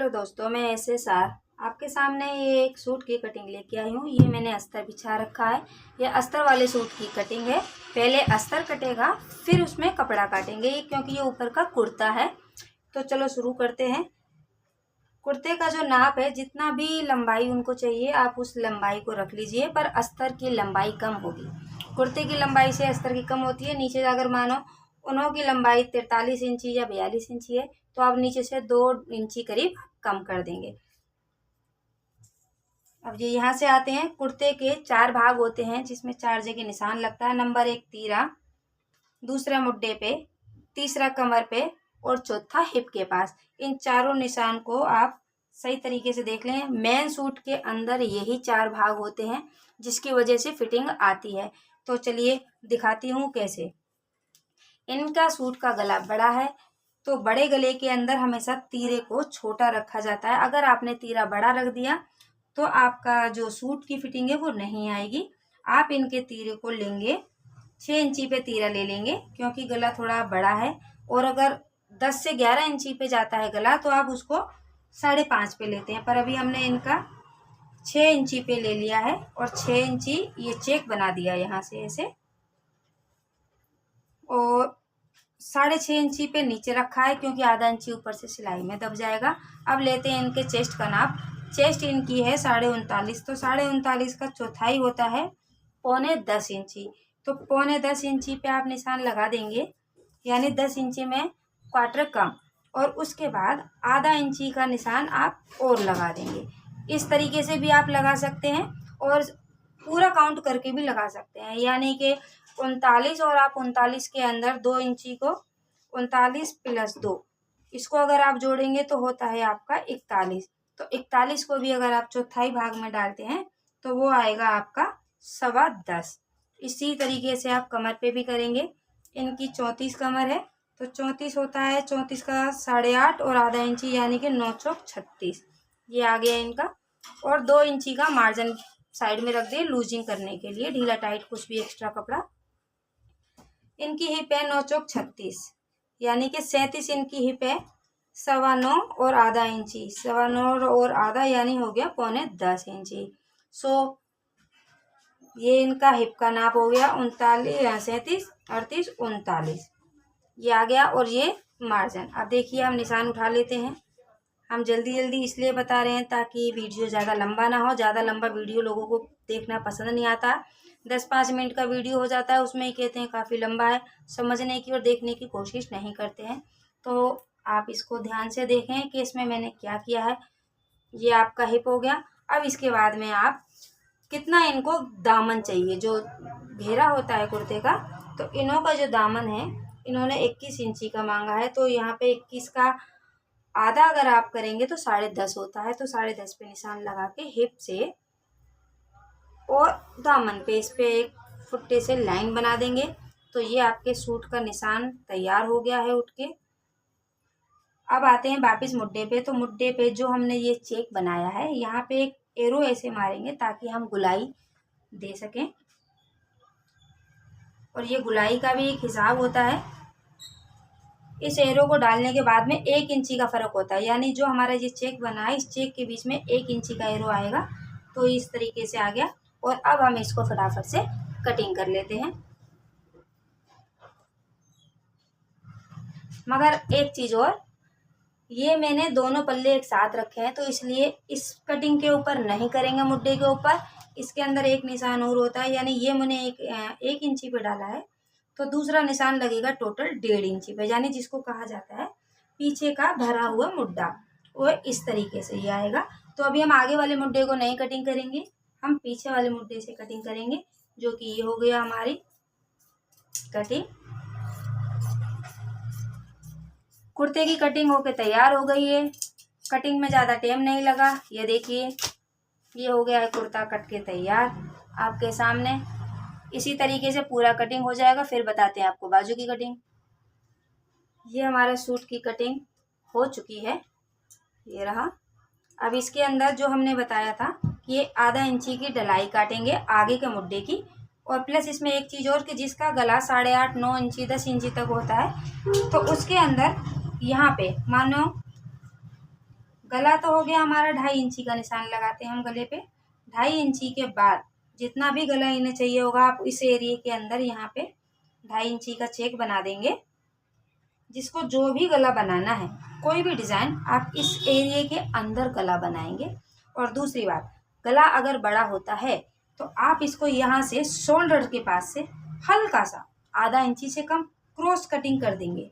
नमस्कार दोस्तों, मैं SSR आपके सामने ये एक सूट की कटिंग लेके आई हूँ। ये मैंने अस्तर बिछा रखा है। ये अस्तर वाले सूट की कटिंग है। पहले अस्तर कटेगा, फिर उसमें कपड़ा काटेंगे, क्योंकि ये ऊपर का कुर्ता है। तो चलो शुरू करते हैं। कुर्ते का जो नाप है, जितना भी लंबाई उनको चाहिए आप उस लंबाई को रख लीजिए, पर अस्तर की लंबाई कम होगी। कुर्ते की लंबाई से अस्तर की कम होती है। नीचे अगर मानो उन्हों की लंबाई 43 इंची या 42 इंची है, तो आप नीचे से 2 इंची करीब कम कर देंगे। अब ये यहाँ से आते हैं। कुर्ते के 4 भाग होते हैं, जिसमें 4 जगह निशान लगता है। नंबर 1 तीरा, दूसरा मुड्डे पे, तीसरा कमर पे और चौथा हिप के पास। इन चारों निशान को आप सही तरीके से देख लें। मेन सूट के अंदर यही 4 भाग होते हैं, जिसकी वजह से फिटिंग आती है। तो चलिए दिखाती हूँ कैसे। इनका सूट का गला बड़ा है, तो बड़े गले के अंदर हमेशा तीरे को छोटा रखा जाता है। अगर आपने तीरा बड़ा रख दिया तो आपका जो सूट की फिटिंग है वो नहीं आएगी। आप इनके तीरे को लेंगे 6 इंची पे तीरा ले लेंगे, क्योंकि गला थोड़ा बड़ा है। और अगर 10 से 11 इंची पे जाता है गला, तो आप उसको 5.5 पे लेते हैं। पर अभी हमने इनका 6 इंची पे ले लिया है, और 6 इंची ये चेक बना दिया यहाँ से ऐसे, और 6.5 इंची पे नीचे रखा है, क्योंकि आधा इंची ऊपर से सिलाई में दब जाएगा। अब लेते हैं इनके चेस्ट का नाप। चेस्ट इनकी है 39.5, तो 39.5 का चौथाई होता है 9.25 इंची। तो 9.25 इंची पे आप निशान लगा देंगे, यानी 10 इंची में क्वार्टर कम, और उसके बाद आधा इंची का निशान आप और लगा देंगे। इस तरीके से भी आप लगा सकते हैं, और पूरा काउंट करके भी लगा सकते हैं, यानी कि 39, और आप 39 के अंदर 2 इंची को 39 + 2, इसको अगर आप जोड़ेंगे तो होता है आपका 41। तो 41 को भी अगर आप चौथाई भाग में डालते हैं तो वो आएगा आपका 10.25। इसी तरीके से आप कमर पे भी करेंगे। इनकी 34 कमर है, तो 34 होता है 34 का 8.5 और आधा इंची, यानी कि 9 चौक 36। ये आ गया इनका। और 2 इंची का मार्जिन साइड में रख दिए लूजिंग करने के लिए, ढीला टाइट कुछ भी एक्स्ट्रा कपड़ा। इनकी हिप है 9 चौक 36, यानी कि 37 इनकी हिप है। 9.25 और आधा इंची, 9.25 और आधा, यानी हो गया 9.10 इंची। सो ये इनका हिप का नाप हो गया 39, 37, 38, 39, ये आ गया। और ये मार्जिन। अब देखिए हम निशान उठा लेते हैं। हम जल्दी जल्दी इसलिए बता रहे हैं ताकि वीडियो ज़्यादा लंबा ना हो। ज़्यादा लंबा वीडियो लोगों को देखना पसंद नहीं आता। 10-5 मिनट का वीडियो हो जाता है, उसमें ही कहते हैं काफ़ी लंबा है, समझने की और देखने की कोशिश नहीं करते हैं। तो आप इसको ध्यान से देखें कि इसमें मैंने क्या किया है। ये आपका हिप हो गया। अब इसके बाद में आप कितना इनको दामन चाहिए, जो घेरा होता है कुर्ते का, तो इन्हों का जो दामन है, इन्होंने 21 इंची का मांगा है। तो यहाँ पे 21 का आधा अगर आप करेंगे तो 10.5 होता है। तो 10.5 पे निशान लगा के हिप से और दामन पे इस पे एक फुट्टे से लाइन बना देंगे। तो ये आपके सूट का निशान तैयार हो गया है उठ के। अब आते हैं वापिस मुड्डे पे। तो मुड्डे पे जो हमने ये चेक बनाया है, यहाँ पे एक एरो ऐसे मारेंगे ताकि हम गुलाई दे सकें। और ये गुलाई का भी एक हिसाब होता है। इस एरो को डालने के बाद में 1 इंची का फ़र्क होता है, यानी जो हमारा ये चेक बना है, इस चेक के बीच में 1 इंची का एरो आएगा। तो इस तरीके से आ गया। और अब हम इसको फटाफट से कटिंग कर लेते हैं। मगर एक चीज़ और, ये मैंने दोनों पल्ले एक साथ रखे हैं, तो इसलिए इस कटिंग के ऊपर नहीं करेंगे मुड्डे के ऊपर। इसके अंदर एक निशान और होता है, यानी ये मैंने एक इंची पे डाला है, तो दूसरा निशान लगेगा टोटल 1.5 इंची पे, यानी जिसको कहा जाता है पीछे का भरा हुआ मुड्डा। वो इस तरीके से ये आएगा। तो अभी हम आगे वाले मुड्डे को नहीं कटिंग करेंगे, हम पीछे वाले मुड्डे से कटिंग करेंगे, जो कि ये हो गया हमारी कटिंग। कुर्ते की कटिंग होके तैयार हो गई है। कटिंग में ज़्यादा टाइम नहीं लगा। ये देखिए, ये हो गया है कुर्ता कट के तैयार आपके सामने। इसी तरीके से पूरा कटिंग हो जाएगा, फिर बताते हैं आपको बाजू की कटिंग। ये हमारे सूट की कटिंग हो चुकी है, ये रहा। अब इसके अंदर जो हमने बताया था कि ये आधा इंची की डलाई काटेंगे आगे के मुड्डे की, और प्लस इसमें एक चीज़ और कि जिसका गला 8.5, 9 इंची, 10 इंची तक होता है, तो उसके अंदर यहाँ पे मानो गला तो हो गया हमारा 2.5 इंची का निशान लगाते हैं हम गले पे। 2.5 इंची के बाद जितना भी गला इन्हें चाहिए होगा आप इस एरिए के अंदर यहाँ पे 2.5 इंची का चेक बना देंगे। जिसको जो भी गला बनाना है, कोई भी डिज़ाइन आप इस एरिए के अंदर गला बनाएंगे। और दूसरी बात, गला अगर बड़ा होता है तो आप इसको यहाँ से शोल्डर के पास से हल्का सा आधा इंची से कम क्रॉस कटिंग कर देंगे,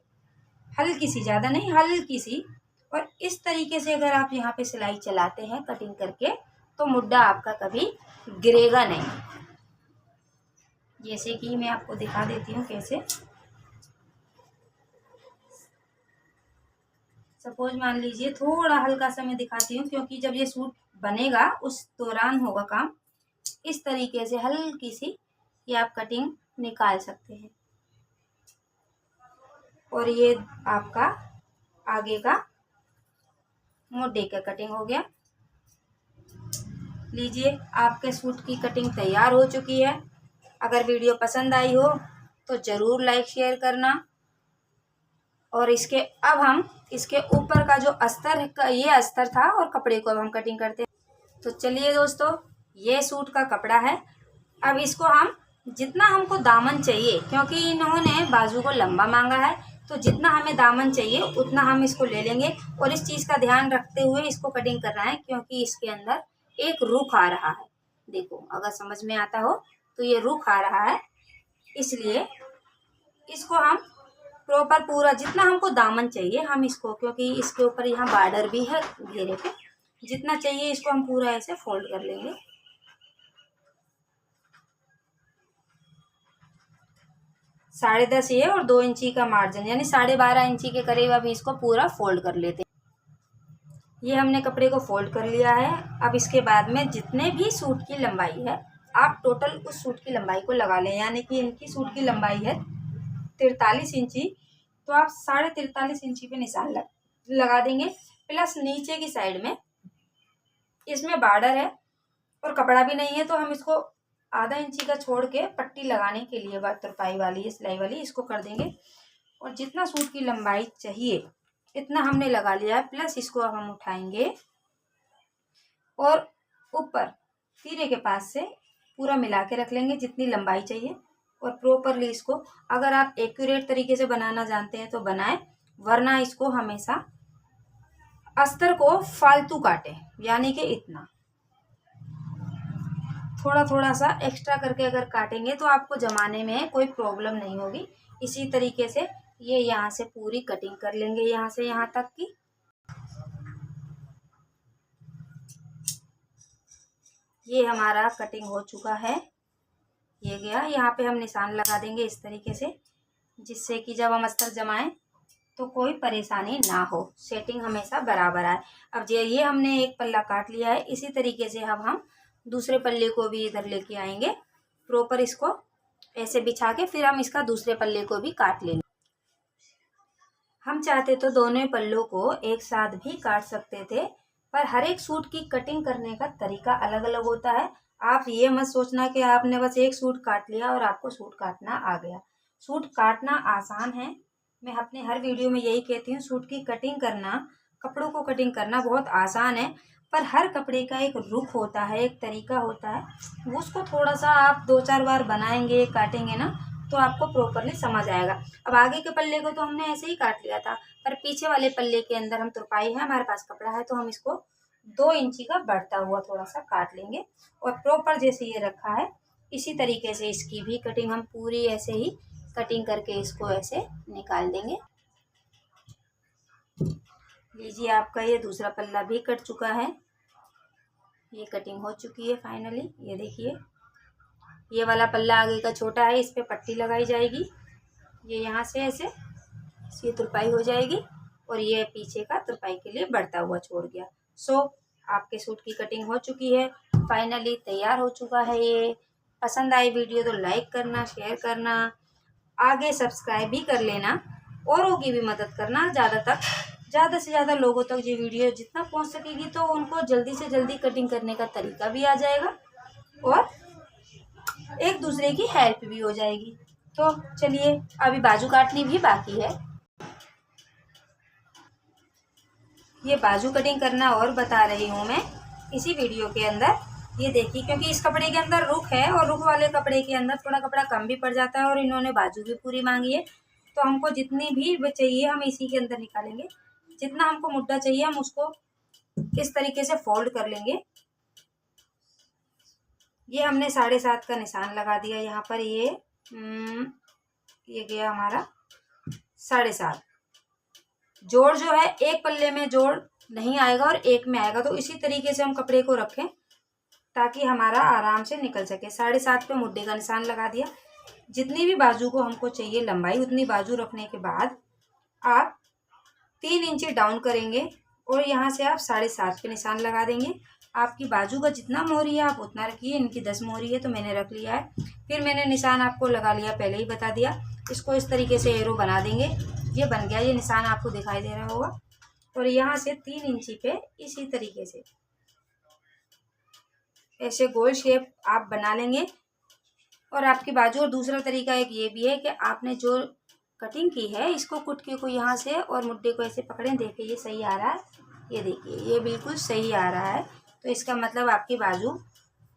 हल्की सी, ज़्यादा नहीं, हल्की सी। और इस तरीके से अगर आप यहाँ पे सिलाई चलाते हैं कटिंग करके तो मुड्डा आपका कभी गिरेगा नहीं। जैसे कि मैं आपको दिखा देती हूँ कैसे। सपोज मान लीजिए, थोड़ा हल्का सा मैं दिखाती हूँ क्योंकि जब ये सूट बनेगा उस दौरान होगा काम। इस तरीके से हल्की सी ये आप कटिंग निकाल सकते हैं। और ये आपका आगे का मोटे का कटिंग हो गया। लीजिए, आपके सूट की कटिंग तैयार हो चुकी है। अगर वीडियो पसंद आई हो तो ज़रूर लाइक शेयर करना। और अब हम इसके ऊपर का जो अस्तर है, ये अस्तर था और कपड़े को अब हम कटिंग करते हैं। तो चलिए दोस्तों, ये सूट का कपड़ा है। अब इसको हम जितना हमको दामन चाहिए, क्योंकि इन्होंने बाजू को लंबा मांगा है, तो जितना हमें दामन चाहिए उतना हम इसको ले लेंगे। और इस चीज़ का ध्यान रखते हुए इसको कटिंग करना है क्योंकि इसके अंदर एक रुख आ रहा है। देखो, अगर समझ में आता हो तो ये रुख आ रहा है, इसलिए इसको हम प्रॉपर पूरा जितना हमको दामन चाहिए हम इसको, क्योंकि इसके ऊपर यहाँ बॉर्डर भी है घेरे पे, जितना चाहिए इसको हम पूरा ऐसे फोल्ड कर लेंगे। 10.5 ये और 2 इंची का मार्जिन, यानी 12.5 इंची के करीब अभी इसको पूरा फोल्ड कर लेते हैं। ये हमने कपड़े को फोल्ड कर लिया है। अब इसके बाद में जितने भी सूट की लंबाई है आप टोटल उस सूट की लंबाई को लगा लें। यानी कि इनकी सूट की लंबाई है 43 इंची, तो आप 43.5 इंची पे निशान लगा देंगे। प्लस नीचे की साइड में इसमें बॉर्डर है और कपड़ा भी नहीं है, तो हम इसको आधा इंची का छोड़ के पट्टी लगाने के लिए तुरपाई वाली सिलाई वाली इसको कर देंगे। और जितना सूट की लंबाई चाहिए इतना हमने लगा लिया है। प्लस इसको अब हम उठाएंगे और ऊपर तीरे के पास से पूरा मिला के रख लेंगे जितनी लंबाई चाहिए। और प्रॉपरली इसको, अगर आप एक्यूरेट तरीके से बनाना जानते हैं तो बनाएं, वरना इसको हमेशा अस्तर को फालतू काटें। यानी कि इतना थोड़ा थोड़ा सा एक्स्ट्रा करके अगर काटेंगे तो आपको जमाने में कोई प्रॉब्लम नहीं होगी। इसी तरीके से ये यहाँ से पूरी कटिंग कर लेंगे, यहाँ से यहाँ तक की। ये हमारा कटिंग हो चुका है। ये गया, यहाँ पे हम निशान लगा देंगे इस तरीके से, जिससे कि जब हम अस्तर जमाएं तो कोई परेशानी ना हो, सेटिंग हमेशा बराबर आए। अब ये हमने एक पल्ला काट लिया है। इसी तरीके से अब हम दूसरे पल्ले को भी इधर लेके आएंगे, प्रॉपर इसको ऐसे बिछा के फिर हम इसका दूसरे पल्ले को भी काट लेंगे। हम चाहते तो दोनों पल्लों को एक साथ भी काट सकते थे, पर हर एक सूट की कटिंग करने का तरीका अलग अलग होता है। आप ये मत सोचना कि आपने बस एक सूट काट लिया और आपको सूट काटना आ गया। सूट काटना आसान है, मैं अपने हर वीडियो में यही कहती हूँ। सूट की कटिंग करना, कपड़ों को कटिंग करना बहुत आसान है, पर हर कपड़े का एक रुख होता है, एक तरीका होता है। उसको थोड़ा सा आप 2-4 बार बनाएंगे, काटेंगे ना, तो आपको प्रॉपरली समझ आएगा। अब आगे के पल्ले को तो हमने ऐसे ही काट लिया था, पर पीछे वाले पल्ले के अंदर हम तुरपाई है, हमारे पास कपड़ा है, तो हम इसको 2 इंची का बढ़ता हुआ थोड़ा सा काट लेंगे। और प्रॉपर जैसे ये रखा है इसी तरीके से इसकी भी कटिंग हम पूरी ऐसे ही कटिंग करके इसको ऐसे निकाल देंगे। लीजिए, आपका ये दूसरा पल्ला भी कट चुका है। ये कटिंग हो चुकी है फाइनली। ये देखिए, ये वाला पल्ला आगे का छोटा है, इस पे पट्टी लगाई जाएगी। ये यहाँ से ऐसे इसकी तुरपाई हो जाएगी और ये पीछे का तुरपाई के लिए बढ़ता हुआ छोड़ गया। सो आपके सूट की कटिंग हो चुकी है, फाइनली तैयार हो चुका है। ये पसंद आई वीडियो तो लाइक करना, शेयर करना, आगे सब्सक्राइब भी कर लेना, औरों की भी मदद करना। ज़्यादा से ज़्यादा लोगों तक ये वीडियो जितना पहुंच सकेगी तो उनको जल्दी से जल्दी कटिंग करने का तरीका भी आ जाएगा और एक दूसरे की हेल्प भी हो जाएगी। तो चलिए, अभी बाजू काटनी भी बाकी है। ये बाजू कटिंग करना और बता रही हूँ मैं इसी वीडियो के अंदर। ये देखिए, क्योंकि इस कपड़े के अंदर रुख है और रुख वाले कपड़े के अंदर थोड़ा कपड़ा कम भी पड़ जाता है और इन्होंने बाजू भी पूरी मांगी है, तो हमको जितनी भी चाहिए हम इसी के अंदर निकालेंगे। जितना हमको मुड्ढा चाहिए हम उसको इस तरीके से फोल्ड कर लेंगे। ये हमने 7.5 का निशान लगा दिया यहाँ पर। ये गया हमारा 7.5। जोड़ जो है एक पल्ले में जोड़ नहीं आएगा और एक में आएगा, तो इसी तरीके से हम कपड़े को रखें ताकि हमारा आराम से निकल सके। 7.5 पे मुड्ढे का निशान लगा दिया। जितनी भी बाजू को हमको चाहिए लंबाई उतनी बाजू रखने के बाद आप 3 इंच डाउन करेंगे और यहाँ से आप 7.5 पे निशान लगा देंगे। आपकी बाजू का जितना मोहरी है आप उतना रखिए। इनकी 10 मोहरी है तो मैंने रख लिया है। फिर मैंने निशान आपको लगा लिया, पहले ही बता दिया। इसको इस तरीके से एरो बना देंगे। ये बन गया, ये निशान आपको दिखाई दे रहा होगा। और यहाँ से 3 इंची पे इसी तरीके से ऐसे गोल शेप आप बना लेंगे। और आपकी बाजू, और दूसरा तरीका एक ये भी है कि आपने जो कटिंग की है इसको कुटके को यहाँ से और मुड्ढे को ऐसे पकड़ें। देखिए ये सही आ रहा है, ये देखिए ये बिल्कुल सही आ रहा है। तो इसका मतलब आपकी बाजू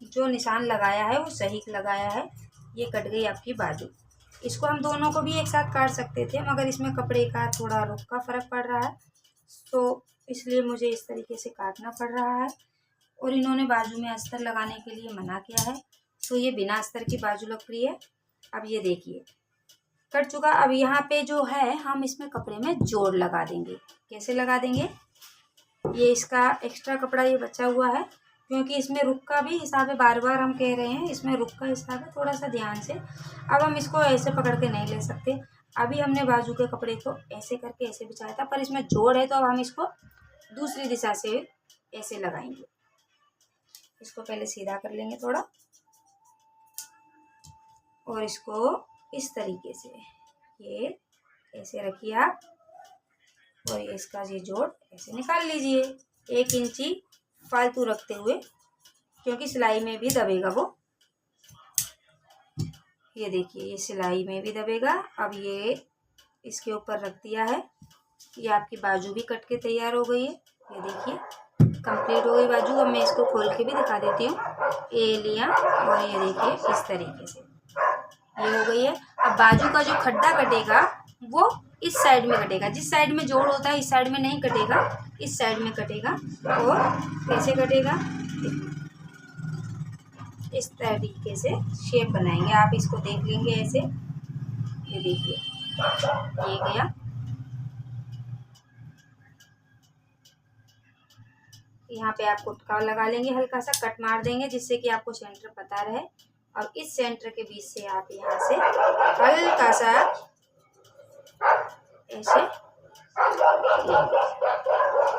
जो निशान लगाया है वो सही लगाया है। ये कट गई आपकी बाजू। इसको हम दोनों को भी एक साथ काट सकते थे, मगर इसमें कपड़े का थोड़ा रुख का फ़र्क पड़ रहा है, तो इसलिए मुझे इस तरीके से काटना पड़ रहा है। और इन्होंने बाजू में अस्तर लगाने के लिए मना किया है, तो ये बिना अस्तर की बाजू लग रही है। अब ये देखिए कट चुका। अब यहाँ पे जो है हम इसमें कपड़े में जोड़ लगा देंगे। कैसे लगा देंगे? ये इसका एक्स्ट्रा कपड़ा ये बचा हुआ है, क्योंकि इसमें रुख का भी हिसाब है। बार बार हम कह रहे हैं इसमें रुख का हिसाब है, थोड़ा सा ध्यान से। अब हम इसको ऐसे पकड़ के नहीं ले सकते। अभी हमने बाजू के कपड़े को ऐसे करके ऐसे बिछाया था, पर इसमें जोड़ है तो अब हम इसको दूसरी दिशा से ऐसे लगाएंगे। इसको पहले सीधा कर लेंगे थोड़ा, और इसको इस तरीके से ये ऐसे रखिए आप, और इसका ये जोड़ ऐसे निकाल लीजिए 1 इंची फालतू रखते हुए, क्योंकि सिलाई में भी दबेगा वो। ये देखिए ये सिलाई में भी दबेगा। अब ये इसके ऊपर रख दिया है। ये आपकी बाजू भी कट के तैयार हो गई है। ये देखिए कंप्लीट हो गई बाजू। अब मैं इसको खोल के भी दिखा देती हूँ। ये लिया और ये देखिए इस तरीके से ये हो गई है। अब बाजू का जो खड्डा कटेगा वो इस साइड में कटेगा। जिस साइड में जोड़ होता है इस साइड में नहीं कटेगा, इस साइड में कटेगा। और कैसे कटेगा? इस तरीके से शेप बनाएंगे। आप इसको देख लेंगे ऐसे। ये देखिए ये गया। यहाँ पे आप कुटका लगा लेंगे, हल्का सा कट मार देंगे जिससे कि आपको सेंटर पता रहे। और इस सेंटर के बीच से आप यहाँ से हल्का सा ऐसे,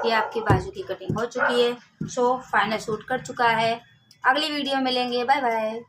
ये आपकी बाजू की कटिंग हो चुकी है। सो फाइनल सूट कट चुका है। अगली वीडियो में मिलेंगे। Bye bye.